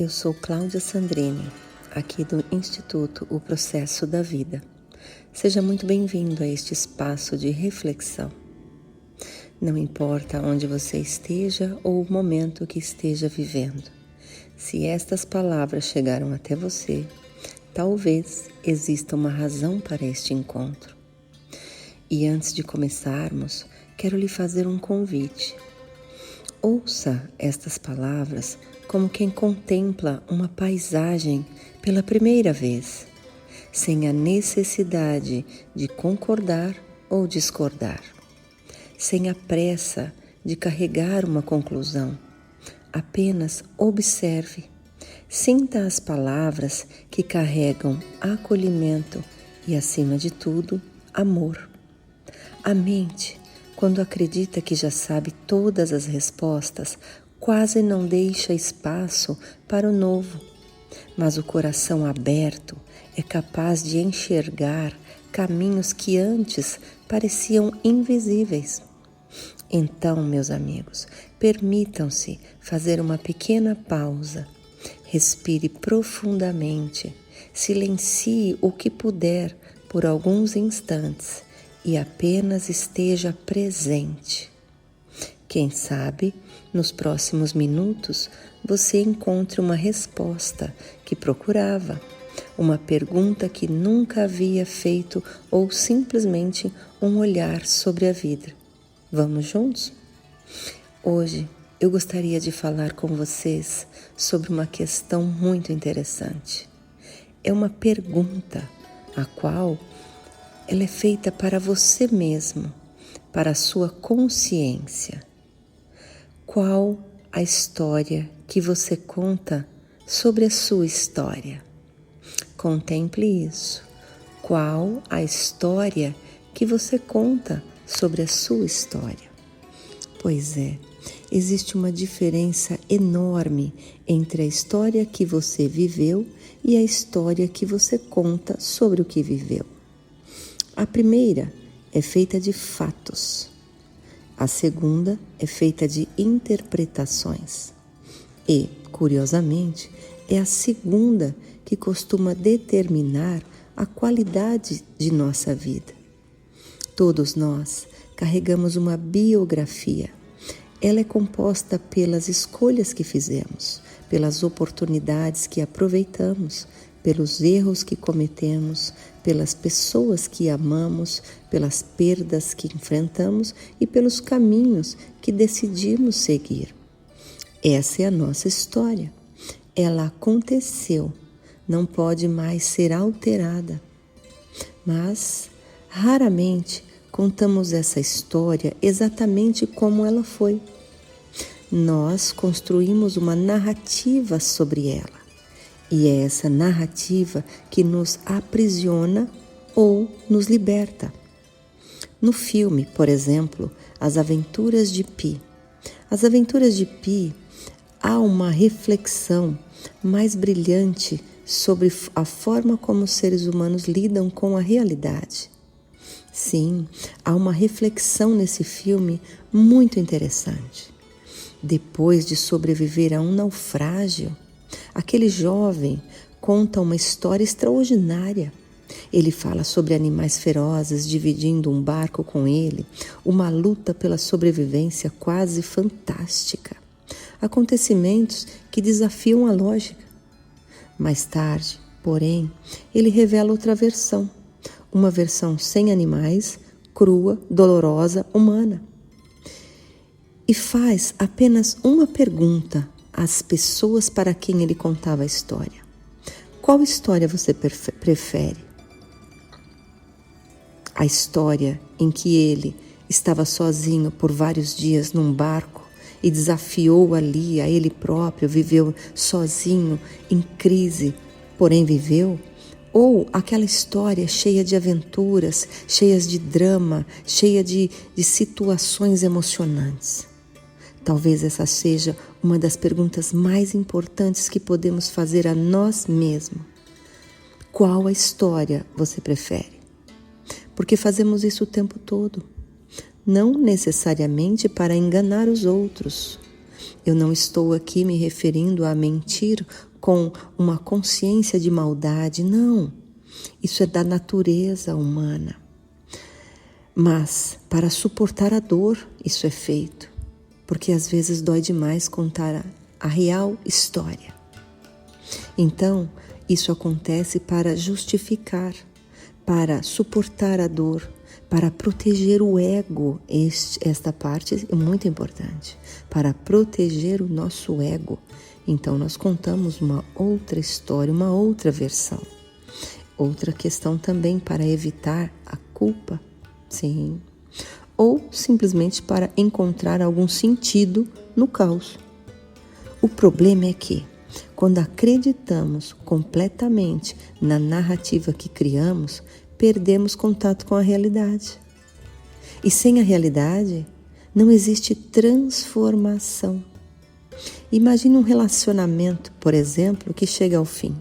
Eu sou Cláudia Sandrini, aqui do Instituto O Processo da Vida. Seja muito bem-vindo a este espaço de reflexão. Não importa onde você esteja ou o momento que esteja vivendo, se estas palavras chegaram até você, talvez exista uma razão para este encontro. E antes de começarmos, quero lhe fazer um convite. Ouça estas palavras como quem contempla uma paisagem pela primeira vez, sem a necessidade de concordar ou discordar, sem a pressa de carregar uma conclusão. Apenas observe, sinta as palavras que carregam acolhimento e, acima de tudo, amor. A mente, quando acredita que já sabe todas as respostas, quase não deixa espaço para o novo. Mas o coração aberto é capaz de enxergar caminhos que antes pareciam invisíveis. Então, meus amigos, permitam-se fazer uma pequena pausa. Respire profundamente, silencie o que puder por alguns instantes e apenas esteja presente. Quem sabe, nos próximos minutos, você encontre uma resposta que procurava, uma pergunta que nunca havia feito ou simplesmente um olhar sobre a vida. Vamos juntos? Hoje eu gostaria de falar com vocês sobre uma questão muito interessante. É uma pergunta a qual ela é feita para você mesmo, para a sua consciência. Qual a história que você conta sobre a sua história? Contemple isso. Qual a história que você conta sobre a sua história? Pois é, existe uma diferença enorme entre a história que você viveu e a história que você conta sobre o que viveu. A primeira é feita de fatos. A segunda é feita de interpretações. E, curiosamente, é a segunda que costuma determinar a qualidade de nossa vida. Todos nós carregamos uma biografia. Ela é composta pelas escolhas que fizemos, pelas oportunidades que aproveitamos, pelos erros que cometemos, pelas pessoas que amamos, pelas perdas que enfrentamos e pelos caminhos que decidimos seguir. Essa é a nossa história. Ela aconteceu, não pode mais ser alterada. Mas, raramente, contamos essa história exatamente como ela foi. Nós construímos uma narrativa sobre ela. E é essa narrativa que nos aprisiona ou nos liberta. No filme, por exemplo, As Aventuras de Pi. As Aventuras de Pi, há uma reflexão mais brilhante sobre a forma como os seres humanos lidam com a realidade. Sim, há uma reflexão nesse filme muito interessante. Depois de sobreviver a um naufrágio, aquele jovem conta uma história extraordinária. Ele fala sobre animais ferozes dividindo um barco com ele, uma luta pela sobrevivência quase fantástica. Acontecimentos que desafiam a lógica. Mais tarde, porém, ele revela outra versão. Uma versão sem animais, crua, dolorosa, humana. E faz apenas uma pergunta às pessoas para quem ele contava a história. Qual história você prefere? A história em que ele estava sozinho por vários dias num barco e desafiou ali a ele próprio, viveu sozinho, em crise, porém viveu? Ou aquela história cheia de aventuras, cheias de drama, cheia de situações emocionantes? Talvez essa seja uma das perguntas mais importantes que podemos fazer a nós mesmos. Qual a história você prefere? Porque fazemos isso o tempo todo. Não necessariamente para enganar os outros, Eu não estou aqui me referindo a mentir com uma consciência de maldade, não. Isso é da natureza humana. Mas para suportar a dor, isso é feito, porque às vezes dói demais contar a real história. Então, isso acontece para justificar, para suportar a dor, para proteger o ego. Esta parte é muito importante, para proteger o nosso ego. Então, nós contamos uma outra história, uma outra versão. Outra questão também para evitar a culpa, sim, ou simplesmente para encontrar algum sentido no caos. O problema é que, quando acreditamos completamente na narrativa que criamos, perdemos contato com a realidade. E sem a realidade, não existe transformação. Imagine um relacionamento, por exemplo, que chega ao fim.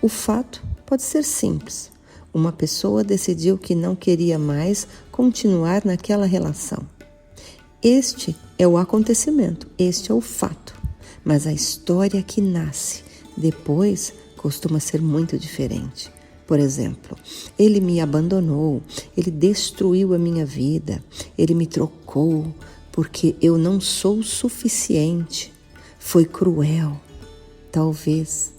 O fato pode ser simples. Uma pessoa decidiu que não queria mais continuar naquela relação. Este é o acontecimento, este é o fato. Mas a história que nasce depois costuma ser muito diferente. Por exemplo, ele me abandonou, ele destruiu a minha vida, ele me trocou porque eu não sou o suficiente, foi cruel. Talvez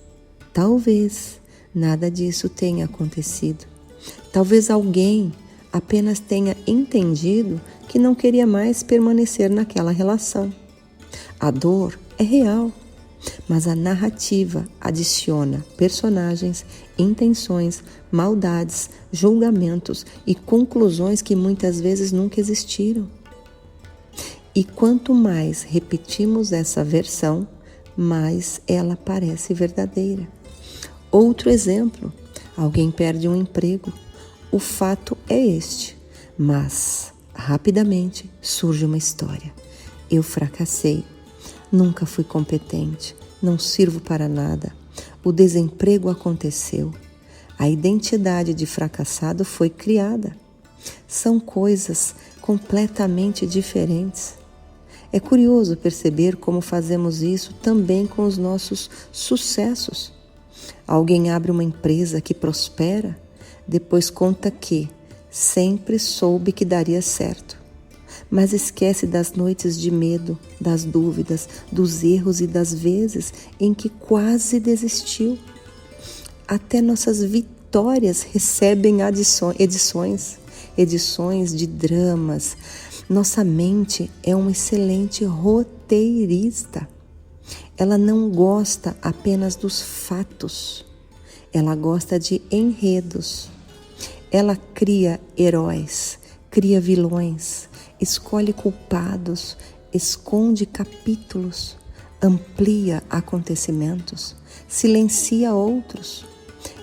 nada disso tenha acontecido. Talvez alguém apenas tenha entendido que não queria mais permanecer naquela relação. A dor é real, mas a narrativa adiciona personagens, intenções, maldades, julgamentos e conclusões que muitas vezes nunca existiram. E quanto mais repetimos essa versão, mais ela parece verdadeira. Outro exemplo, alguém perde um emprego. O fato é este, mas rapidamente surge uma história. Eu fracassei, nunca fui competente, não sirvo para nada. O desemprego aconteceu. A identidade de fracassado foi criada. São coisas completamente diferentes. É curioso perceber como fazemos isso também com os nossos sucessos. Alguém abre uma empresa que prospera, depois conta que sempre soube que daria certo, mas esquece das noites de medo, das dúvidas, dos erros e das vezes em que quase desistiu. Até nossas vitórias recebem edições de dramas. Nossa mente é um excelente roteirista. Ela não gosta apenas dos fatos, ela gosta de enredos. Ela cria heróis, cria vilões, escolhe culpados, esconde capítulos, amplia acontecimentos, silencia outros.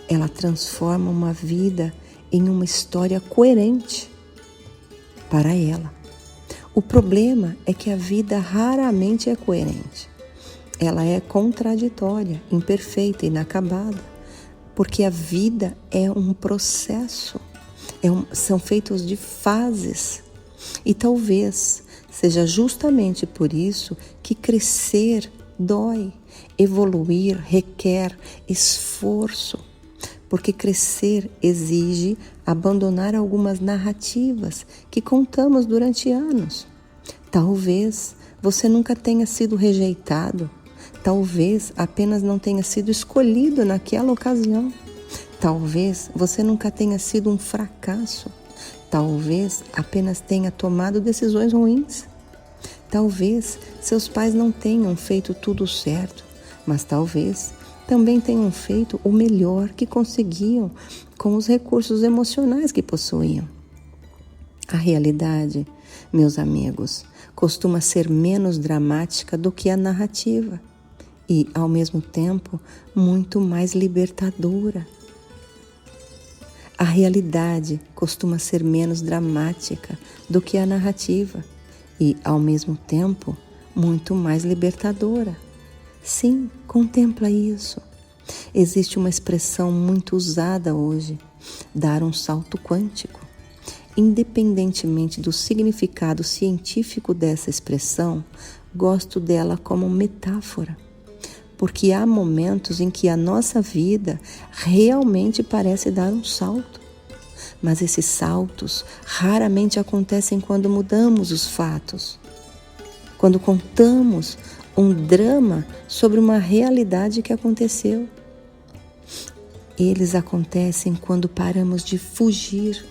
Ela transforma uma vida em uma história coerente para ela. O problema é que a vida raramente é coerente. Ela é contraditória, imperfeita, inacabada, porque a vida é um processo, são feitos de fases. E talvez seja justamente por isso que crescer dói, evoluir requer esforço, porque crescer exige abandonar algumas narrativas que contamos durante anos. Talvez você nunca tenha sido rejeitado, talvez apenas não tenha sido escolhido naquela ocasião, talvez você nunca tenha sido um fracasso, talvez apenas tenha tomado decisões ruins, talvez seus pais não tenham feito tudo certo, mas talvez também tenham feito o melhor que conseguiam com os recursos emocionais que possuíam. A realidade, meus amigos, costuma ser menos dramática do que a narrativa e, ao mesmo tempo, muito mais libertadora. A realidade costuma ser menos dramática do que a narrativa e, ao mesmo tempo, muito mais libertadora. Sim, contempla isso. Existe uma expressão muito usada hoje, dar um salto quântico. Independentemente do significado científico dessa expressão, gosto dela como metáfora, porque há momentos em que a nossa vida realmente parece dar um salto. Mas esses saltos raramente acontecem quando mudamos os fatos, quando contamos um drama sobre uma realidade que aconteceu. Eles acontecem quando paramos de fugir.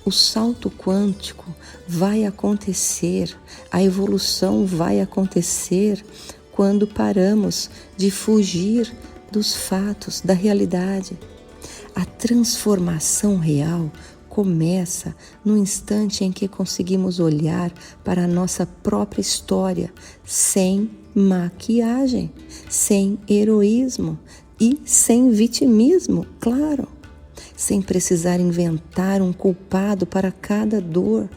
O salto quântico vai acontecer, a evolução vai acontecer quando paramos de fugir dos fatos, da realidade. A transformação real começa no instante em que conseguimos olhar para a nossa própria história sem maquiagem, sem heroísmo e sem vitimismo, claro. Sem precisar inventar um culpado para cada dor,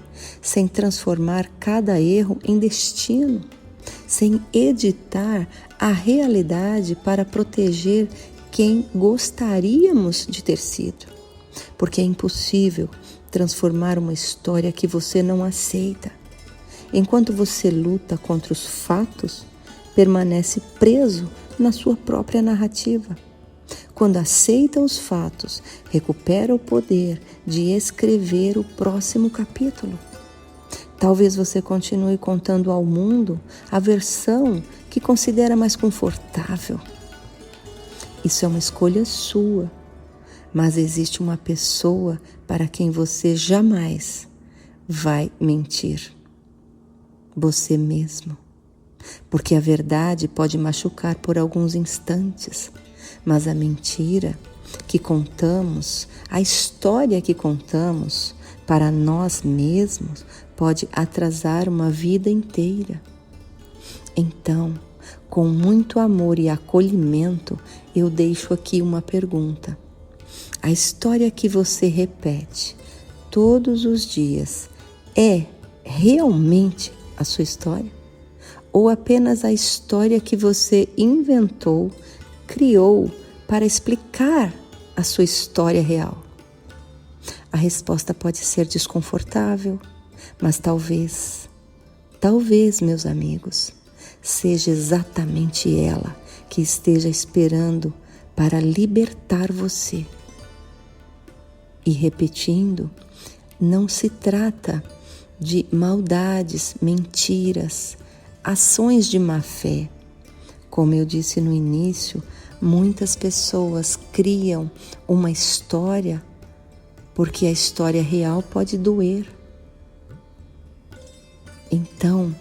sem transformar cada erro em destino, sem editar a realidade para proteger quem gostaríamos de ter sido. Porque é impossível transformar uma história que você não aceita. Enquanto você luta contra os fatos, permanece preso na sua própria narrativa. Quando aceita os fatos, recupera o poder de escrever o próximo capítulo. Talvez você continue contando ao mundo a versão que considera mais confortável. Isso é uma escolha sua, mas existe uma pessoa para quem você jamais vai mentir. Você mesmo. Porque a verdade pode machucar por alguns instantes, mas a mentira que contamos, a história que contamos para nós mesmos pode atrasar uma vida inteira. Então, com muito amor e acolhimento, eu deixo aqui uma pergunta. A história que você repete todos os dias é realmente a sua história? Ou apenas a história que você inventou, criou para explicar a sua história real? A resposta pode ser desconfortável, mas talvez, meus amigos, seja exatamente ela que esteja esperando para libertar você. E repetindo, não se trata de maldades, mentiras, ações de má fé. Como eu disse no início, muitas pessoas criam uma história porque a história real pode doer. Então,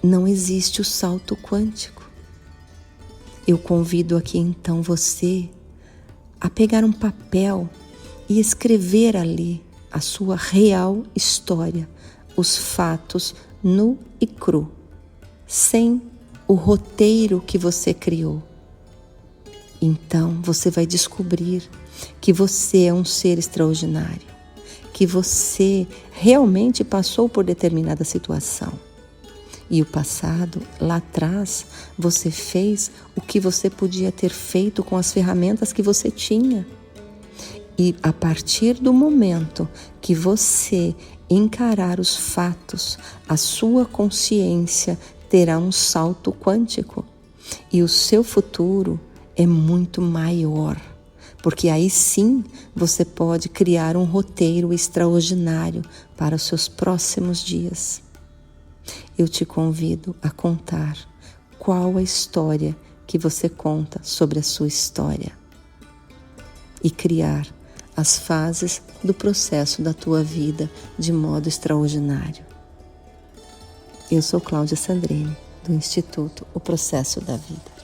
não existe o salto quântico. Eu convido aqui então você a pegar um papel e escrever ali a sua real história, os fatos nu e cru, sem o roteiro que você criou. Então você vai descobrir que você é um ser extraordinário, que você realmente passou por determinada situação. E o passado, lá atrás, você fez o que você podia ter feito com as ferramentas que você tinha. E a partir do momento que você encarar os fatos, a sua consciência terá um salto quântico. E o seu futuro é muito maior, porque aí sim você pode criar um roteiro extraordinário para os seus próximos dias. Eu te convido a contar qual a história que você conta sobre a sua história e criar as fases do processo da tua vida de modo extraordinário. Eu sou Cláudia Sandrini, do Instituto O Processo da Vida.